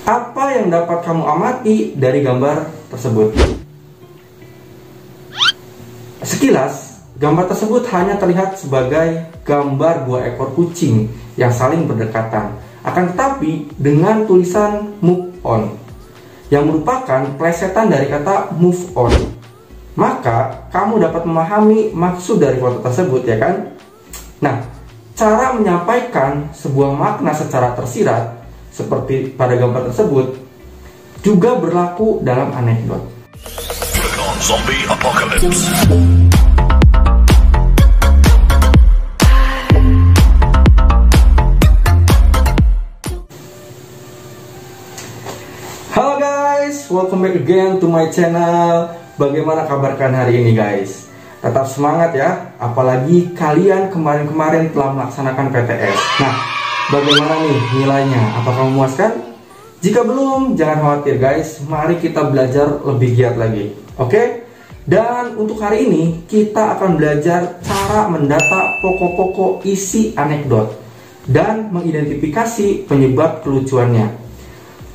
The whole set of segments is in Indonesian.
Apa yang dapat kamu amati dari gambar tersebut? Sekilas, gambar tersebut hanya terlihat sebagai gambar dua ekor kucing yang saling berdekatan. Akan tetapi dengan tulisan move on, yang merupakan plesetan dari kata move on. Maka kamu dapat memahami maksud dari foto tersebut, ya kan? Nah, cara menyampaikan sebuah makna secara tersirat seperti pada gambar tersebut juga berlaku dalam anekdot. Zombie Apocalypse. Halo guys, welcome back again to my channel. Bagaimana kabar kalian hari ini guys? Tetap semangat ya, apalagi kalian kemarin-kemarin telah melaksanakan PTS. Nah, bagaimana nih nilainya? Apakah memuaskan? Jika belum, jangan khawatir guys, mari kita belajar lebih giat lagi. Oke? Dan untuk hari ini, kita akan belajar cara mendata pokok-pokok isi anekdot dan mengidentifikasi penyebab kelucuannya.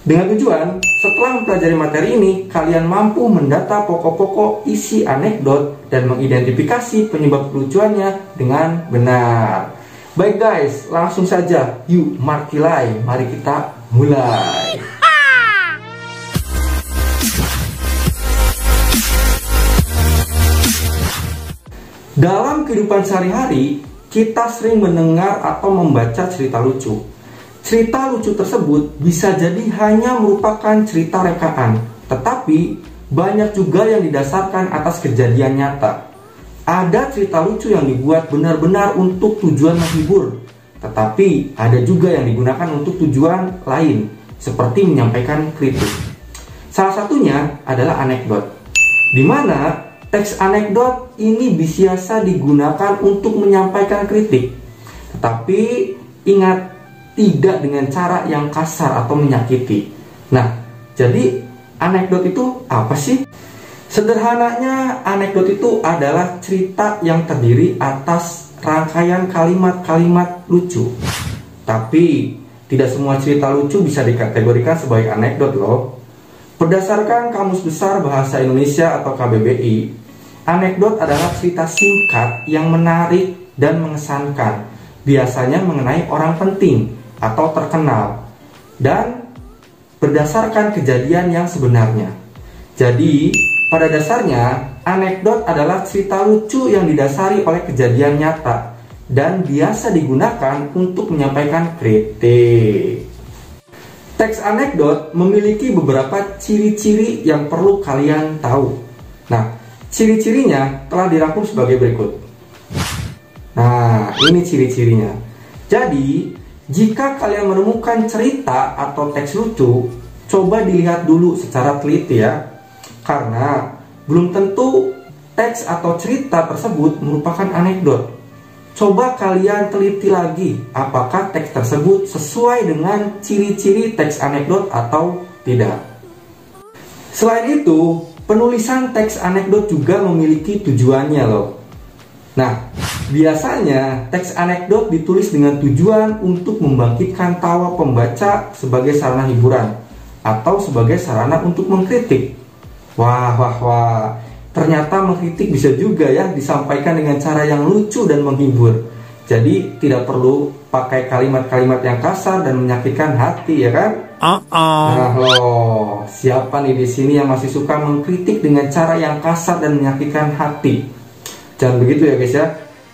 Dengan tujuan, setelah mempelajari materi ini, kalian mampu mendata pokok-pokok isi anekdot dan mengidentifikasi penyebab kelucuannya dengan benar. Baik guys, langsung saja, yuk markilai, mari kita mulai. Dalam kehidupan sehari-hari, kita sering mendengar atau membaca cerita lucu. Cerita lucu tersebut bisa jadi hanya merupakan cerita rekaan, tetapi banyak juga yang didasarkan atas kejadian nyata. Ada cerita lucu yang dibuat benar-benar untuk tujuan menghibur, tetapi ada juga yang digunakan untuk tujuan lain, seperti menyampaikan kritik. Salah satunya adalah anekdot, di mana teks anekdot ini biasa digunakan untuk menyampaikan kritik, tetapi ingat, tidak dengan cara yang kasar atau menyakiti. Nah, jadi anekdot itu apa sih? Sederhananya, anekdot itu adalah cerita yang terdiri atas rangkaian kalimat-kalimat lucu. Tapi, tidak semua cerita lucu bisa dikategorikan sebagai anekdot loh. Berdasarkan Kamus Besar Bahasa Indonesia atau KBBI, anekdot adalah cerita singkat yang menarik dan mengesankan, biasanya mengenai orang penting atau terkenal, dan berdasarkan kejadian yang sebenarnya. Jadi, pada dasarnya, anekdot adalah cerita lucu yang didasari oleh kejadian nyata dan biasa digunakan untuk menyampaikan kritik. Teks anekdot memiliki beberapa ciri-ciri yang perlu kalian tahu. Nah, ciri-cirinya telah dirangkum sebagai berikut. Nah, ini ciri-cirinya. Jadi, jika kalian menemukan cerita atau teks lucu, coba dilihat dulu secara teliti ya. Karena belum tentu teks atau cerita tersebut merupakan anekdot. Coba kalian teliti lagi apakah teks tersebut sesuai dengan ciri-ciri teks anekdot atau tidak. Selain itu, penulisan teks anekdot juga memiliki tujuannya loh. Nah, biasanya teks anekdot ditulis dengan tujuan untuk membangkitkan tawa pembaca sebagai sarana hiburan atau sebagai sarana untuk mengkritik. Wah, ternyata mengkritik bisa juga ya disampaikan dengan cara yang lucu dan menghibur. Jadi tidak perlu pakai kalimat-kalimat yang kasar dan menyakitkan hati, ya kan? Nah loh, siapa nih di sini yang masih suka mengkritik dengan cara yang kasar dan menyakitkan hati? Jangan begitu ya guys ya.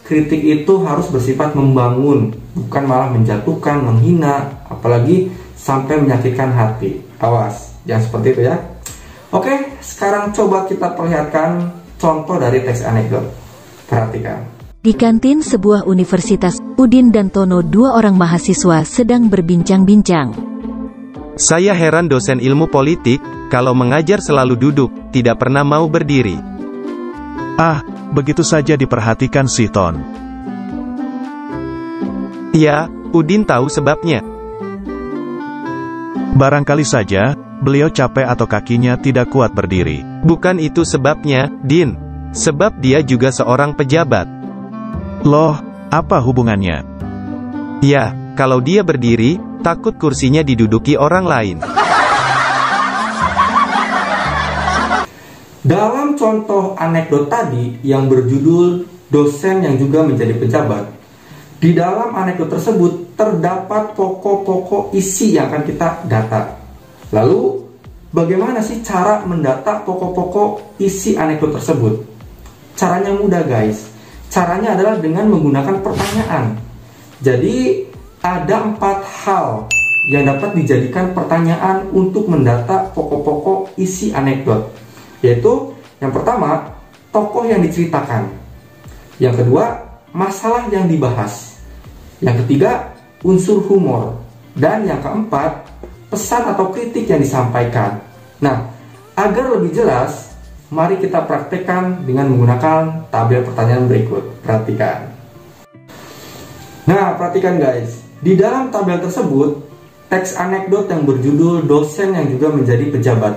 Kritik itu harus bersifat membangun, bukan malah menjatuhkan, menghina, apalagi sampai menyakitkan hati. Awas, jangan seperti itu ya. Oke, sekarang coba kita perlihatkan contoh dari teks anekdot. Perhatikan. Di kantin sebuah universitas, Udin dan Tono, dua orang mahasiswa, sedang berbincang-bincang. Saya heran dosen ilmu politik, kalau mengajar selalu duduk, tidak pernah mau berdiri. Ah, begitu saja diperhatikan si Ton. Ya, Udin tahu sebabnya. Barangkali saja, beliau capek atau kakinya tidak kuat berdiri. Bukan itu sebabnya, Din. Sebab dia juga seorang pejabat. Loh, apa hubungannya? Ya, kalau dia berdiri, takut kursinya diduduki orang lain. Dalam contoh anekdot tadi yang berjudul dosen yang juga menjadi pejabat, di dalam anekdot tersebut terdapat pokok-pokok isi yang akan kita data. Lalu, bagaimana sih cara mendata pokok-pokok isi anekdot tersebut? Caranya mudah guys. Caranya adalah dengan menggunakan pertanyaan. Jadi, ada 4 hal yang dapat dijadikan pertanyaan untuk mendata pokok-pokok isi anekdot. Yaitu, yang pertama, tokoh yang diceritakan. Yang kedua, masalah yang dibahas. Yang ketiga, unsur humor. Dan yang keempat, pesan atau kritik yang disampaikan. Nah, agar lebih jelas, mari kita praktekkan dengan menggunakan tabel pertanyaan berikut. Perhatikan. Nah, perhatikan guys. Di dalam tabel tersebut, teks anekdot yang berjudul dosen yang juga menjadi pejabat.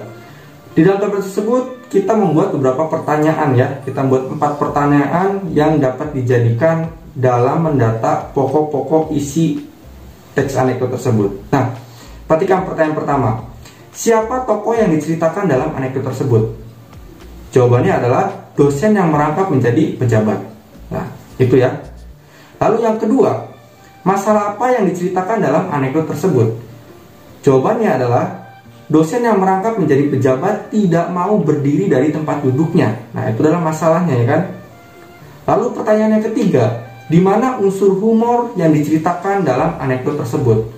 Di dalam tabel tersebut, kita membuat beberapa pertanyaan ya. Kita membuat 4 pertanyaan yang dapat dijadikan dalam mendata pokok-pokok isi teks anekdot tersebut. Nah, perhatikan pertanyaan pertama. Siapa tokoh yang diceritakan dalam anekdot tersebut? Jawabannya adalah dosen yang merangkap menjadi pejabat. Nah, itu ya. Lalu yang kedua, masalah apa yang diceritakan dalam anekdot tersebut? Jawabannya adalah dosen yang merangkap menjadi pejabat tidak mau berdiri dari tempat duduknya. Nah, itu adalah masalahnya ya kan? Lalu pertanyaan yang ketiga, di mana unsur humor yang diceritakan dalam anekdot tersebut?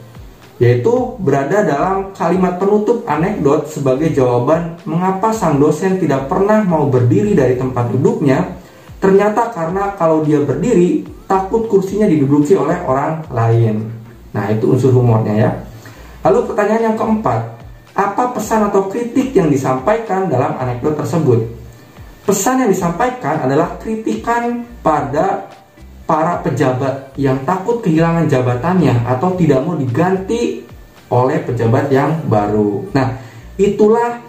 Yaitu berada dalam kalimat penutup anekdot sebagai jawaban mengapa sang dosen tidak pernah mau berdiri dari tempat duduknya. Ternyata karena kalau dia berdiri, takut kursinya diduduki oleh orang lain. Nah, itu unsur humornya ya. Lalu pertanyaan yang keempat, apa pesan atau kritik yang disampaikan dalam anekdot tersebut? Pesan yang disampaikan adalah kritikan pada para pejabat yang takut kehilangan jabatannya atau tidak mau diganti oleh pejabat yang baru. Nah, itulah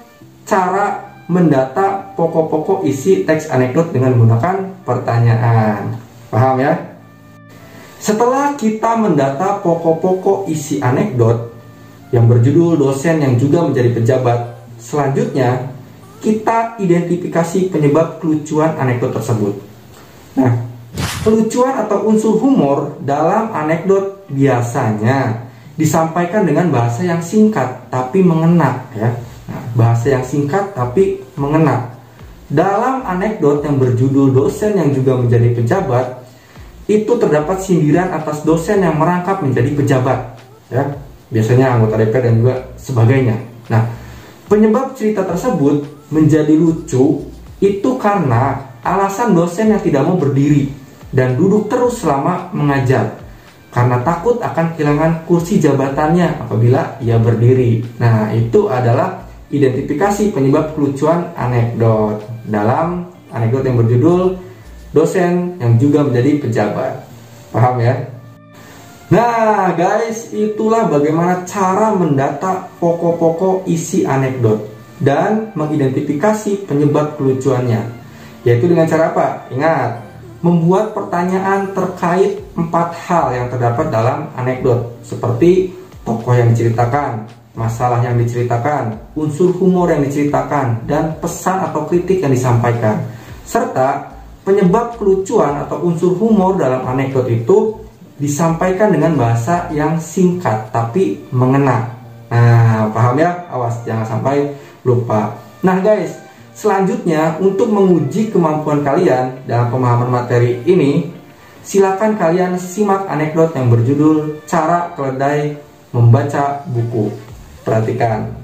cara mendata pokok-pokok isi teks anekdot dengan menggunakan pertanyaan. Paham ya? Setelah kita mendata pokok-pokok isi anekdot yang berjudul dosen yang juga menjadi pejabat, selanjutnya kita identifikasi penyebab kelucuan anekdot tersebut. Nah, kelucuan atau unsur humor dalam anekdot biasanya disampaikan dengan bahasa yang singkat tapi mengena ya. Nah, bahasa yang singkat tapi mengena. Dalam anekdot yang berjudul dosen yang juga menjadi pejabat, itu terdapat sindiran atas dosen yang merangkap menjadi pejabat ya. Biasanya anggota DPR dan juga sebagainya. Nah, penyebab cerita tersebut menjadi lucu itu karena alasan dosen yang tidak mau berdiri dan duduk terus selama mengajar karena takut akan kehilangan kursi jabatannya apabila ia berdiri. Nah, itu adalah identifikasi penyebab kelucuan anekdot dalam anekdot yang berjudul dosen yang juga menjadi pejabat. Paham ya? Nah guys, itulah bagaimana cara mendata pokok-pokok isi anekdot dan mengidentifikasi penyebab kelucuannya. Yaitu dengan cara apa? Ingat, membuat pertanyaan terkait 4 hal yang terdapat dalam anekdot, seperti tokoh yang diceritakan, masalah yang diceritakan, unsur humor yang diceritakan, dan pesan atau kritik yang disampaikan. Serta penyebab kelucuan atau unsur humor dalam anekdot itu disampaikan dengan bahasa yang singkat tapi mengena. Nah, paham ya? Awas jangan sampai lupa. Nah guys, selanjutnya untuk menguji kemampuan kalian dalam pemahaman materi ini, silakan kalian simak anekdot yang berjudul Cara Keledai Membaca Buku. Perhatikan.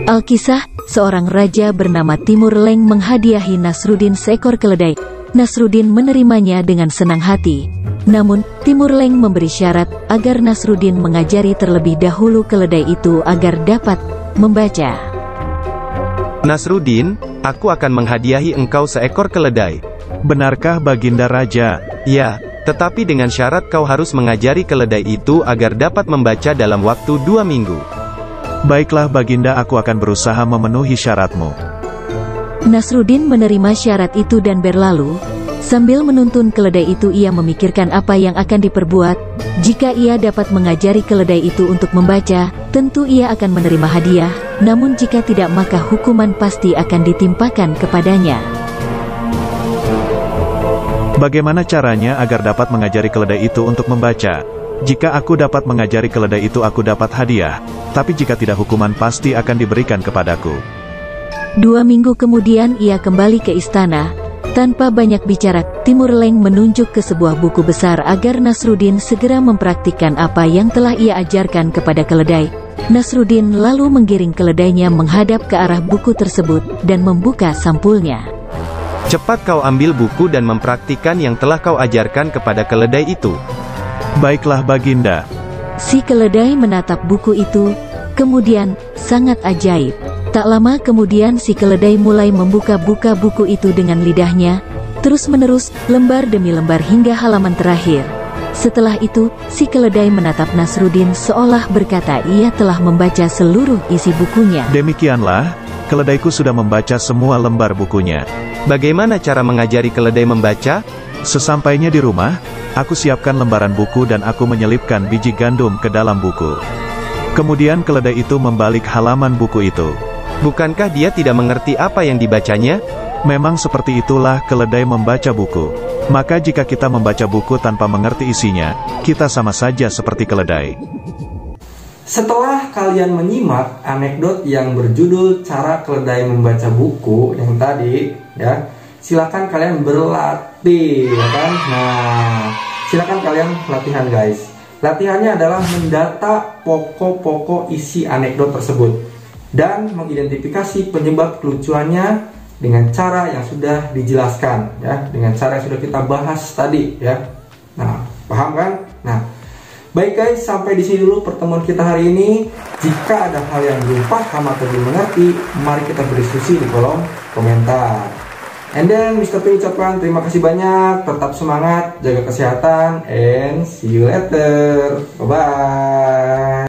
Alkisah, seorang raja bernama Timur Leng menghadiahi Nasruddin seekor keledai. Nasruddin menerimanya dengan senang hati. Namun, Timur Leng memberi syarat agar Nasruddin mengajari terlebih dahulu keledai itu agar dapat membaca. Nasruddin, aku akan menghadiahi engkau seekor keledai. Benarkah Baginda Raja? Ya, tetapi dengan syarat kau harus mengajari keledai itu agar dapat membaca dalam waktu 2 minggu. Baiklah Baginda, aku akan berusaha memenuhi syaratmu. Nasruddin menerima syarat itu dan berlalu. Sambil menuntun keledai itu, ia memikirkan apa yang akan diperbuat. Jika ia dapat mengajari keledai itu untuk membaca, tentu ia akan menerima hadiah. namun jika tidak maka hukuman pasti akan ditimpakan kepadanya. Bagaimana caranya agar dapat mengajari keledai itu untuk membaca? Jika aku dapat mengajari keledai itu aku dapat hadiah, tapi jika tidak hukuman pasti akan diberikan kepadaku. 2 minggu kemudian ia kembali ke istana. Tanpa banyak bicara, Timur Leng menunjuk ke sebuah buku besar agar Nasruddin segera mempraktikkan apa yang telah ia ajarkan kepada keledai. Nasruddin lalu menggiring keledainya menghadap ke arah buku tersebut dan membuka sampulnya. Cepat kau ambil buku dan mempraktikkan yang telah kau ajarkan kepada keledai itu. Baiklah Baginda. Si keledai menatap buku itu, kemudian sangat ajaib. Tak lama kemudian si keledai mulai membuka-buka buku itu dengan lidahnya, terus-menerus, lembar demi lembar hingga halaman terakhir. Setelah itu, si keledai menatap Nasruddin seolah berkata ia telah membaca seluruh isi bukunya. Demikianlah, keledaiku sudah membaca semua lembar bukunya. Bagaimana cara mengajari keledai membaca? Sesampainya di rumah, aku siapkan lembaran buku dan aku menyelipkan biji gandum ke dalam buku. Kemudian keledai itu membalik halaman buku itu. Bukankah dia tidak mengerti apa yang dibacanya? Memang seperti itulah keledai membaca buku. Maka jika kita membaca buku tanpa mengerti isinya, kita sama saja seperti keledai. Setelah kalian menyimak anekdot yang berjudul cara keledai membaca buku yang tadi, ya, silakan kalian berlatih, ya kan? Nah, silakan kalian latihan guys. Latihannya adalah mendata pokok-pokok isi anekdot tersebut dan mengidentifikasi penyebab kelucuannya dengan cara yang sudah dijelaskan, ya, dengan cara yang sudah kita bahas tadi, ya. Nah, paham kan? Nah, baik guys, sampai di sini dulu pertemuan kita hari ini. Jika ada hal yang belum paham atau belum mengerti, mari kita berdiskusi di kolom komentar. And then Mr. P ucapkan terima kasih banyak, tetap semangat, jaga kesehatan, and see you later. Bye bye.